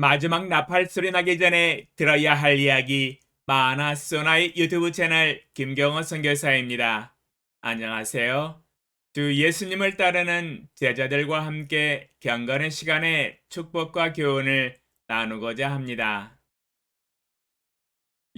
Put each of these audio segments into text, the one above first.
마지막 나팔 소리 나기 전에 들어야 할 이야기 마나소나의 유튜브 채널 김경호 선교사입니다. 안녕하세요. 주 예수님을 따르는 제자들과 함께 경건의 시간에 축복과 교훈을 나누고자 합니다.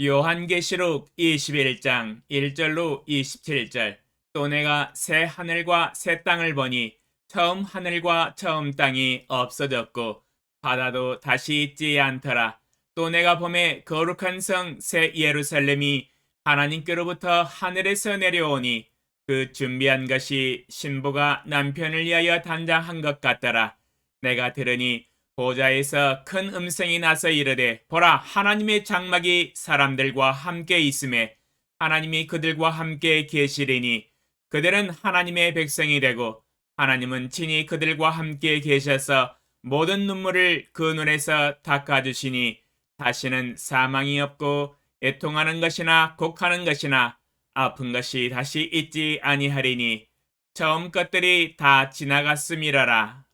요한계시록 21장 1절로 27절. 또 내가 새 하늘과 새 땅을 보니 처음 하늘과 처음 땅이 없어졌고 바다도 다시 있지 않더라. 또 내가 보매 거룩한 성 새 예루살렘이 하나님께로부터 하늘에서 내려오니 그 준비한 것이 신부가 남편을 위하여 단장한 것 같더라. 내가 들으니 보좌에서 큰 음성이 나서 이르되 보라, 하나님의 장막이 사람들과 함께 있음에 하나님이 그들과 함께 계시리니 그들은 하나님의 백성이 되고 하나님은 친히 그들과 함께 계셔서 모든 눈물을 그 눈에서 닦아주시니 다시는 사망이 없고 애통하는 것이나 곡하는 것이나 아픈 것이 다시 있지 아니하리니 처음 것들이 다 지나갔음이라라.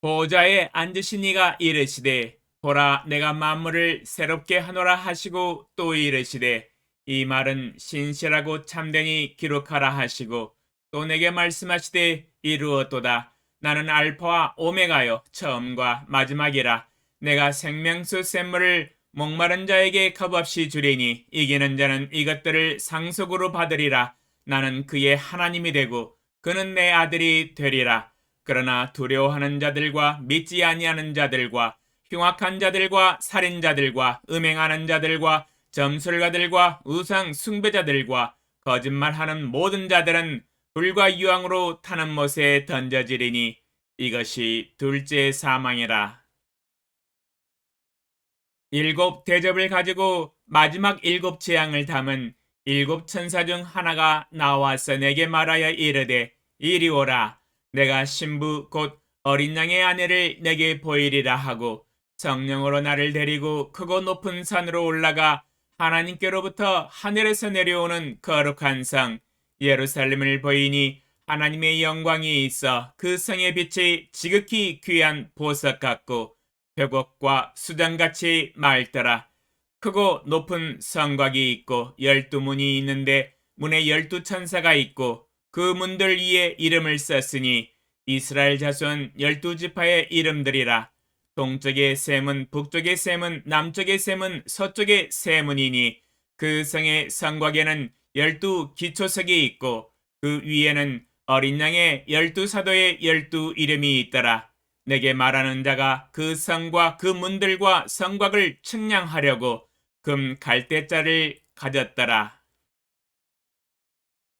보좌에 앉으신 이가 이르시되 보라, 내가 만물을 새롭게 하노라 하시고 또 이르시되 이 말은 신실하고 참되니 기록하라 하시고 또 내게 말씀하시되 이루었도다. 나는 알파와 오메가요 처음과 마지막이라. 내가 생명수 샘물을 목마른 자에게 값없이 주리니 이기는 자는 이것들을 상속으로 받으리라. 나는 그의 하나님이 되고 그는 내 아들이 되리라. 그러나 두려워하는 자들과 믿지 아니하는 자들과 흉악한 자들과 살인자들과 음행하는 자들과 점술가들과 우상 숭배자들과 거짓말하는 모든 자들은 불과 유황으로 타는 못에 던져지리니 이것이 둘째 사망이라. 일곱 대접을 가지고 마지막 일곱 재앙을 담은 일곱 천사 중 하나가 나와서 내게 말하여 이르되 이리 오라. 내가 신부 곧 어린 양의 아내를 내게 보이리라 하고 성령으로 나를 데리고 크고 높은 산으로 올라가 하나님께로부터 하늘에서 내려오는 거룩한 성 예루살렘을 보이니 하나님의 영광이 있어 그 성의 빛이 지극히 귀한 보석 같고 벽옥과 수정같이 맑더라. 크고 높은 성곽이 있고 12문이 있는데 문에 12천사가 있고 그 문들 위에 이름을 썼으니 이스라엘 자손 12지파의 이름들이라. 동쪽의 셈은 북쪽의 셈은 남쪽의 셈은 서쪽의 셈은이니 그 성의 성곽에는 12기초석이 있고 그 위에는 어린 양의 12사도의 12이름이 있더라. 내게 말하는 자가 그 성과 그 문들과 성곽을 측량하려고 금 갈대자를 가졌더라.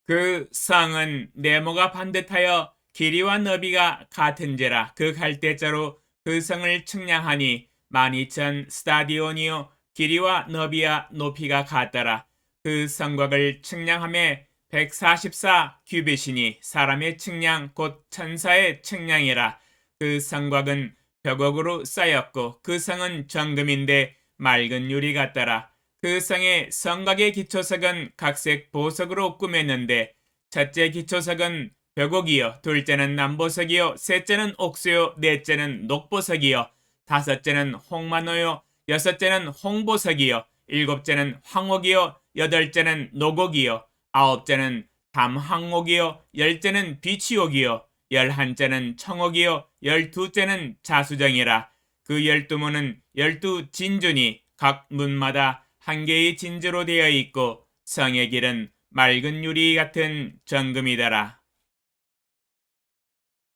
그 성은 네모가 반듯하여 길이와 너비가 같은지라. 그 갈대자로 그 성을 측량하니 12,000 스타디온이요 길이와 너비와 높이가 같더라. 그 성곽을 측량함에 144 규빗이니 사람의 측량 곧 천사의 측량이라. 그 성곽은 벽옥으로 쌓였고 그 성은 정금인데 맑은 유리 같더라. 그 성의 성곽의 기초석은 각색 보석으로 꾸몄는데 첫째 기초석은 벽옥이요 둘째는 남보석이요 셋째는 옥수요 넷째는 녹보석이요 다섯째는 홍마노요 여섯째는 홍보석이요 일곱째는 황옥이요 여덟째는 노곡이요 아홉째는 담항옥이요 열째는 비치옥이요 열한째는 청옥이요 열두째는 자수정이라. 그 12문은 12진주니 각 문마다 한 개의 진주로 되어 있고 성의 길은 맑은 유리 같은 정금이더라.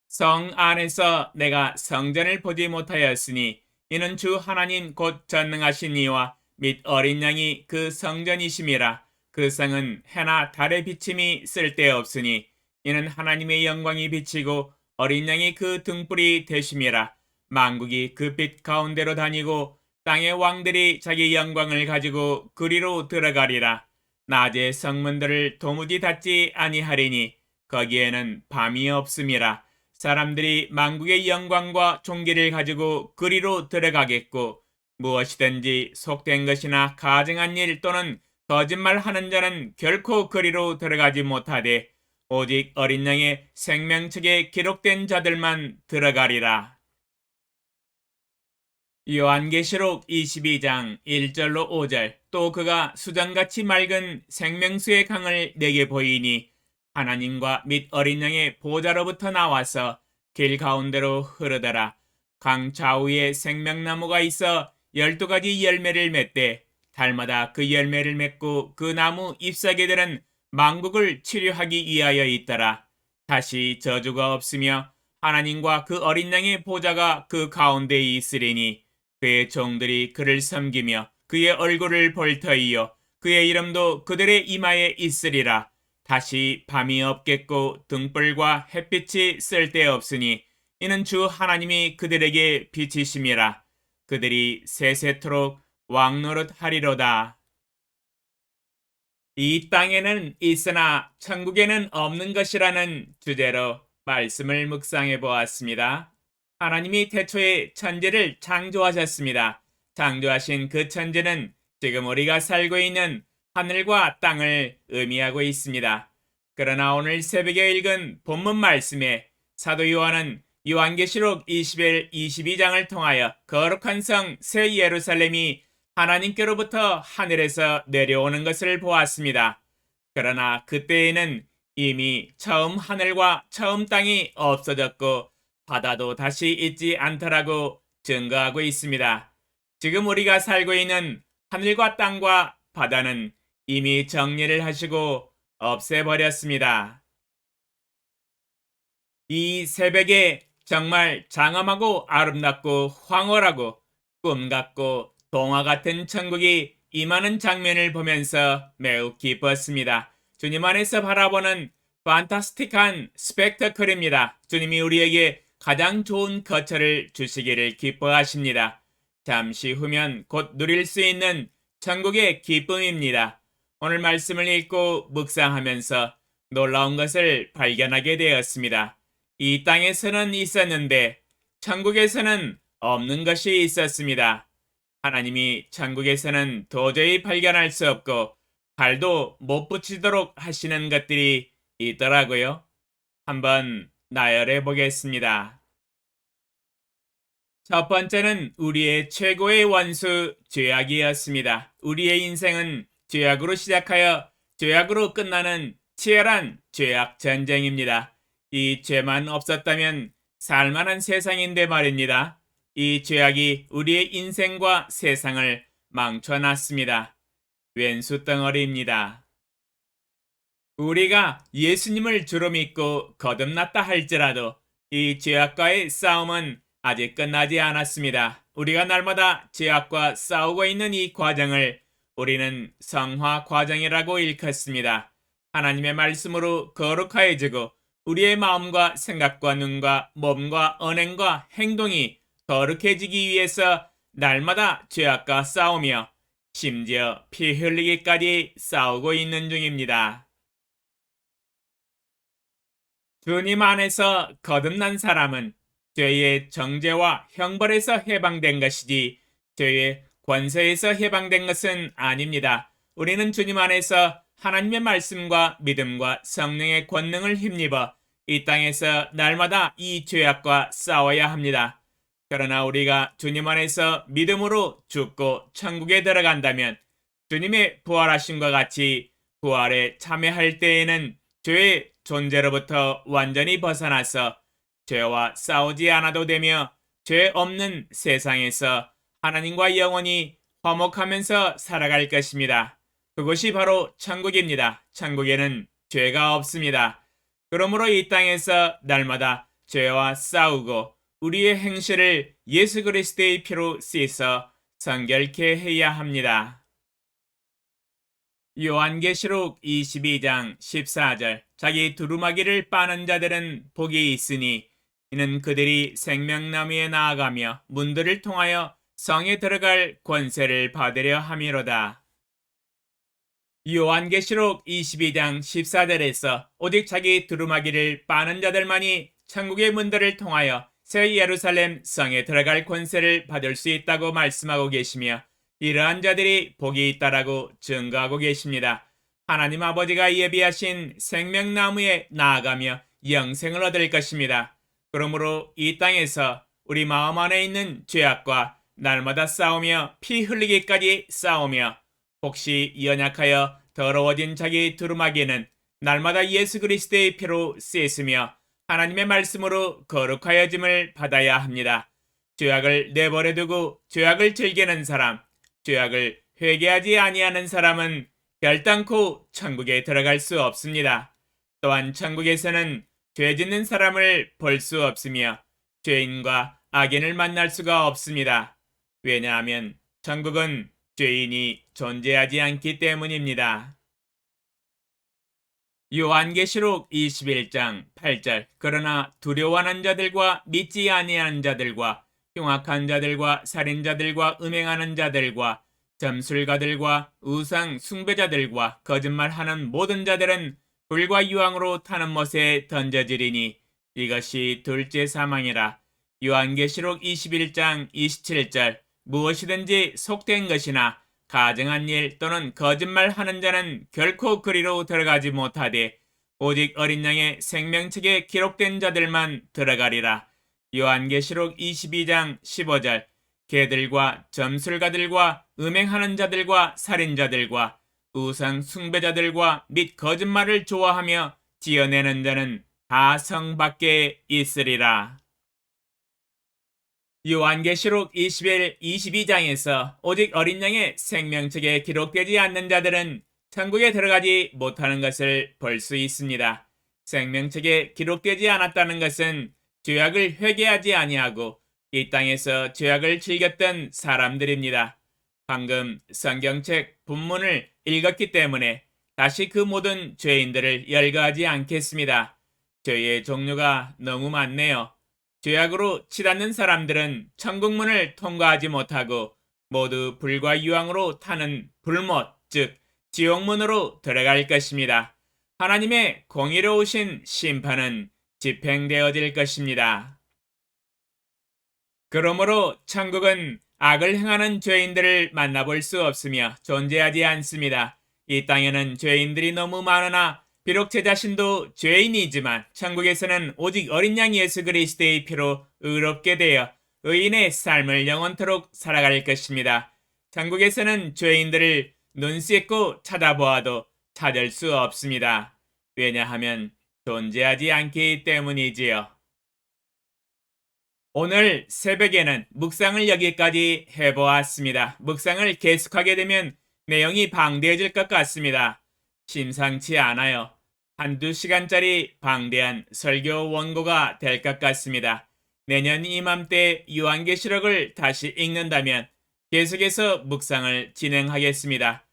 성 안에서 내가 성전을 보지 못하였으니 이는 주 하나님 곧 전능하신 이와 및 어린 양이 그 성전이심이라. 그 성은 해나 달의 비침이 쓸데없으니 이는 하나님의 영광이 비치고 어린 양이 그 등불이 되심이라. 만국이 그 빛 가운데로 다니고 땅의 왕들이 자기 영광을 가지고 그리로 들어가리라. 낮에 성문들을 도무지 닫지 아니하리니 거기에는 밤이 없음이라. 사람들이 만국의 영광과 존귀를 가지고 그리로 들어가겠고 무엇이든지 속된 것이나 가증한 일 또는 거짓말하는 자는 결코 그리로 들어가지 못하되 오직 어린 양의 생명책에 기록된 자들만 들어가리라. 요한계시록 22장 1절로 5절 또 그가 수정같이 맑은 생명수의 강을 내게 보이니 하나님과 및 어린 양의 보좌로부터 나와서 길 가운데로 흐르더라. 강 좌우에 생명나무가 있어 12가지 열매를 맺되 달마다 그 열매를 맺고 그 나무 잎사귀들은 만국을 치료하기 위하여 있더라. 다시 저주가 없으며 하나님과 그 어린 양의 보좌가 그 가운데에 있으리니 그의 종들이 그를 섬기며 그의 얼굴을 볼 터이요 그의 이름도 그들의 이마에 있으리라. 다시 밤이 없겠고 등불과 햇빛이 쓸데없으니 이는 주 하나님이 그들에게 빛이심이라. 그들이 세세토록 왕노릇 하리로다. 이 땅에는 있으나 천국에는 없는 것이라는 주제로 말씀을 묵상해 보았습니다. 하나님이 태초에 천지를 창조하셨습니다. 창조하신 그 천지는 지금 우리가 살고 있는 하늘과 땅을 의미하고 있습니다. 그러나 오늘 새벽에 읽은 본문 말씀에 사도 요한은 요한계시록 21, 22장을 통하여 거룩한 성 새 예루살렘이 하나님께로부터 하늘에서 내려오는 것을 보았습니다. 그러나 그때에는 이미 처음 하늘과 처음 땅이 없어졌고 바다도 다시 있지 않더라고 증거하고 있습니다. 지금 우리가 살고 있는 하늘과 땅과 바다는 이미 정리를 하시고 없애버렸습니다. 이 새벽에 정말 장엄하고 아름답고 황홀하고 꿈 같고 동화 같은 천국이 임하는 장면을 보면서 매우 기뻤습니다. 주님 안에서 바라보는 판타스틱한 스펙터클입니다. 주님이 우리에게 가장 좋은 거처를 주시기를 기뻐하십니다. 잠시 후면 곧 누릴 수 있는 천국의 기쁨입니다. 오늘 말씀을 읽고 묵상하면서 놀라운 것을 발견하게 되었습니다. 이 땅에서는 있었는데 천국에서는 없는 것이 있었습니다. 하나님이 천국에서는 도저히 발견할 수 없고 발도 못 붙이도록 하시는 것들이 있더라고요. 한번 나열해 보겠습니다. 첫 번째는 우리의 최고의 원수 죄악이었습니다. 우리의 인생은 죄악으로 시작하여 죄악으로 끝나는 치열한 죄악 전쟁입니다. 이 죄만 없었다면 살만한 세상인데 말입니다. 이 죄악이 우리의 인생과 세상을 망쳐놨습니다. 왼수 덩어리입니다. 우리가 예수님을 주로 믿고 거듭났다 할지라도 이 죄악과의 싸움은 아직 끝나지 않았습니다. 우리가 날마다 죄악과 싸우고 있는 이 과정을 우리는 성화 과정이라고 일컫습니다. 하나님의 말씀으로 거룩하여지고 우리의 마음과 생각과 눈과 몸과 언행과 행동이 거룩해지기 위해서 날마다 죄악과 싸우며 심지어 피 흘리기까지 싸우고 있는 중입니다. 주님 안에서 거듭난 사람은 죄의 정죄와 형벌에서 해방된 것이지 죄의 권세에서 해방된 것은 아닙니다. 우리는 주님 안에서 하나님의 말씀과 믿음과 성령의 권능을 힘입어 이 땅에서 날마다 이 죄악과 싸워야 합니다. 그러나 우리가 주님 안에서 믿음으로 죽고 천국에 들어간다면 주님의 부활하심과 같이 부활에 참여할 때에는 죄의 존재로부터 완전히 벗어나서 죄와 싸우지 않아도 되며 죄 없는 세상에서 하나님과 영원히 화목하면서 살아갈 것입니다. 그것이 바로 천국입니다. 천국에는 죄가 없습니다. 그러므로 이 땅에서 날마다 죄와 싸우고 우리의 행실을 예수 그리스도의 피로 씻어 성결케 해야 합니다. 요한계시록 22장 14절 자기 두루마기를 빠는 자들은 복이 있으니 이는 그들이 생명나무에 나아가며 문들을 통하여 성에 들어갈 권세를 받으려 함이로다. 요한계시록 22장 14절에서 오직 자기 두루마기를 빠는 자들만이 천국의 문들을 통하여 새 예루살렘 성에 들어갈 권세를 받을 수 있다고 말씀하고 계시며 이러한 자들이 복이 있다라고 증거하고 계십니다. 하나님 아버지가 예비하신 생명나무에 나아가며 영생을 얻을 것입니다. 그러므로 이 땅에서 우리 마음 안에 있는 죄악과 날마다 싸우며 피 흘리기까지 싸우며 혹시 연약하여 더러워진 자기 두루마기는 날마다 예수 그리스도의 피로 씻으며 하나님의 말씀으로 거룩하여짐을 받아야 합니다. 죄악을 내버려 두고 죄악을 즐기는 사람, 죄악을 회개하지 아니하는 사람은 결단코 천국에 들어갈 수 없습니다. 또한 천국에서는 죄 짓는 사람을 볼 수 없으며 죄인과 악인을 만날 수가 없습니다. 왜냐하면 천국은 죄인이 존재하지 않기 때문입니다. 요한계시록 21장 8절 그러나 두려워하는 자들과 믿지 아니하는 자들과 흉악한 자들과 살인자들과 음행하는 자들과 점술가들과 우상 숭배자들과 거짓말하는 모든 자들은 불과 유황으로 타는 못에 던져지리니 이것이 둘째 사망이라. 요한계시록 21장 27절 무엇이든지 속된 것이나 가증한 일 또는 거짓말하는 자는 결코 그리로 들어가지 못하되 오직 어린 양의 생명책에 기록된 자들만 들어가리라. 요한계시록 22장 15절 개들과 점술가들과 음행하는 자들과 살인자들과 우상 숭배자들과 및 거짓말을 좋아하며 지어내는 자는 다 성 밖에 있으리라. 요한계시록 22장에서 오직 어린 양의 생명책에 기록되지 않는 자들은 천국에 들어가지 못하는 것을 볼 수 있습니다. 생명책에 기록되지 않았다는 것은 죄악을 회개하지 아니하고 이 땅에서 죄악을 즐겼던 사람들입니다. 방금 성경책 본문을 읽었기 때문에 다시 그 모든 죄인들을 열거하지 않겠습니다. 죄의 종류가 너무 많네요. 죄악으로 치닫는 사람들은 천국문을 통과하지 못하고 모두 불과 유황으로 타는 불못, 즉 지옥문으로 들어갈 것입니다. 하나님의 공의로우신 심판은 집행되어질 것입니다. 그러므로 천국은 악을 행하는 죄인들을 만나볼 수 없으며 존재하지 않습니다. 이 땅에는 죄인들이 너무 많으나 비록 제 자신도 죄인이지만 천국에서는 오직 어린 양 예수 그리스도의 피로 의롭게 되어 의인의 삶을 영원토록 살아갈 것입니다. 천국에서는 죄인들을 눈 씻고 찾아보아도 찾을 수 없습니다. 왜냐하면 존재하지 않기 때문이지요. 오늘 새벽에는 묵상을 여기까지 해보았습니다. 묵상을 계속하게 되면 내용이 방대해질 것 같습니다. 심상치 않아요. 한두 시간짜리 방대한 설교 원고가 될 것 같습니다. 내년 이맘때 요한계시록을 다시 읽는다면 계속해서 묵상을 진행하겠습니다.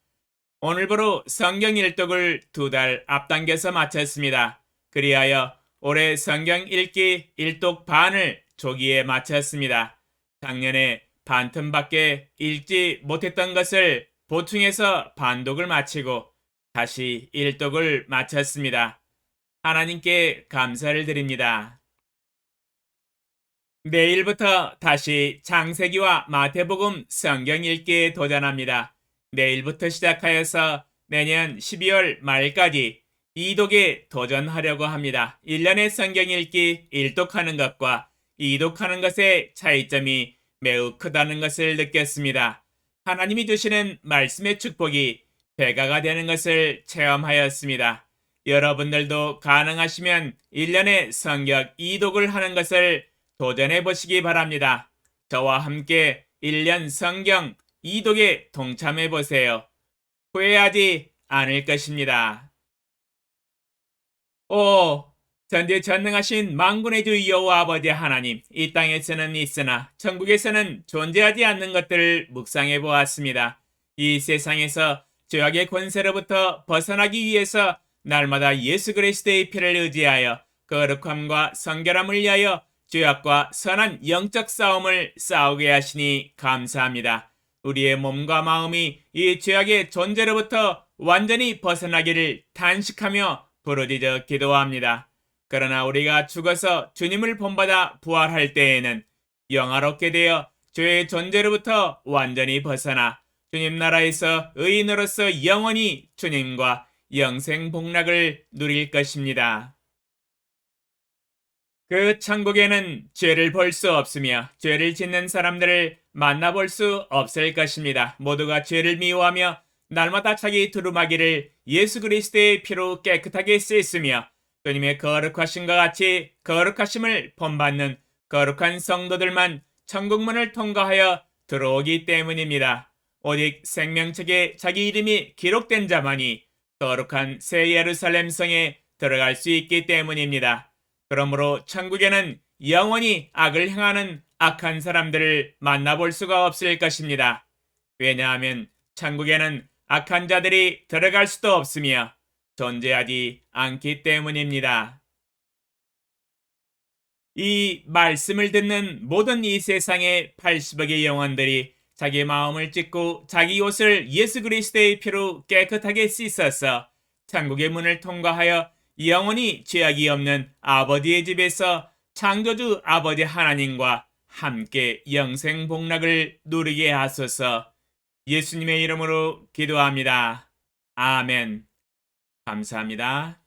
오늘부로 성경 일독을 2달 앞당겨서 마쳤습니다. 그리하여 올해 성경 읽기 일독 반을 조기에 마쳤습니다. 작년에 반틈밖에 읽지 못했던 것을 보충해서 반독을 마치고 다시 일독을 마쳤습니다. 하나님께 감사를 드립니다. 내일부터 다시 창세기와 마태복음 성경 읽기에 도전합니다. 내일부터 시작하여서 내년 12월 말까지 2독에 도전하려고 합니다. 1년의 성경 읽기 1독하는 것과 2독하는 것의 차이점이 매우 크다는 것을 느꼈습니다. 하나님이 주시는 말씀의 축복이 배가가 되는 것을 체험하였습니다. 여러분들도 가능하시면 1년의 성경 2독을 하는 것을 도전해 보시기 바랍니다. 저와 함께 1년 성경 2독에 동참해 보세요. 후회하지 않을 것입니다. 오, 전지전능하신 만군의 주 여호와 아버지 하나님, 이 땅에서는 있으나 천국에서는 존재하지 않는 것들을 묵상해 보았습니다. 이 세상에서 죄악의 권세로부터 벗어나기 위해서 날마다 예수 그리스도의 피를 의지하여 거룩함과 성결함을 위하여 죄악과 선한 영적 싸움을 싸우게 하시니 감사합니다. 우리의 몸과 마음이 이 죄악의 존재로부터 완전히 벗어나기를 단식하며 부르짖어 기도합니다. 그러나 우리가 죽어서 주님을 본받아 부활할 때에는 영화롭게 되어 죄의 존재로부터 완전히 벗어나 주님 나라에서 의인으로서 영원히 주님과 영생 복락을 누릴 것입니다. 그 천국에는 죄를 볼 수 없으며 죄를 짓는 사람들을 만나볼 수 없을 것입니다. 모두가 죄를 미워하며 날마다 자기 두루마기를 예수 그리스도의 피로 깨끗하게 씻으며 주님의 거룩하심과 같이 거룩하심을 본받는 거룩한 성도들만 천국문을 통과하여 들어오기 때문입니다. 오직 생명책에 자기 이름이 기록된 자만이 거룩한 새 예루살렘 성에 들어갈 수 있기 때문입니다. 그러므로 천국에는 영원히 악을 행하는 악한 사람들을 만나볼 수가 없을 것입니다. 왜냐하면 천국에는 악한 자들이 들어갈 수도 없으며 존재하지 않기 때문입니다. 이 말씀을 듣는 모든 이 세상의 80억의 영혼들이 자기 마음을 찢고 자기 옷을 예수 그리스도의 피로 깨끗하게 씻어서 천국의 문을 통과하여 영원히 죄악이 없는 아버지의 집에서 창조주 아버지 하나님과 함께 영생 복락을 누리게 하소서. 예수님의 이름으로 기도합니다. 아멘. 감사합니다.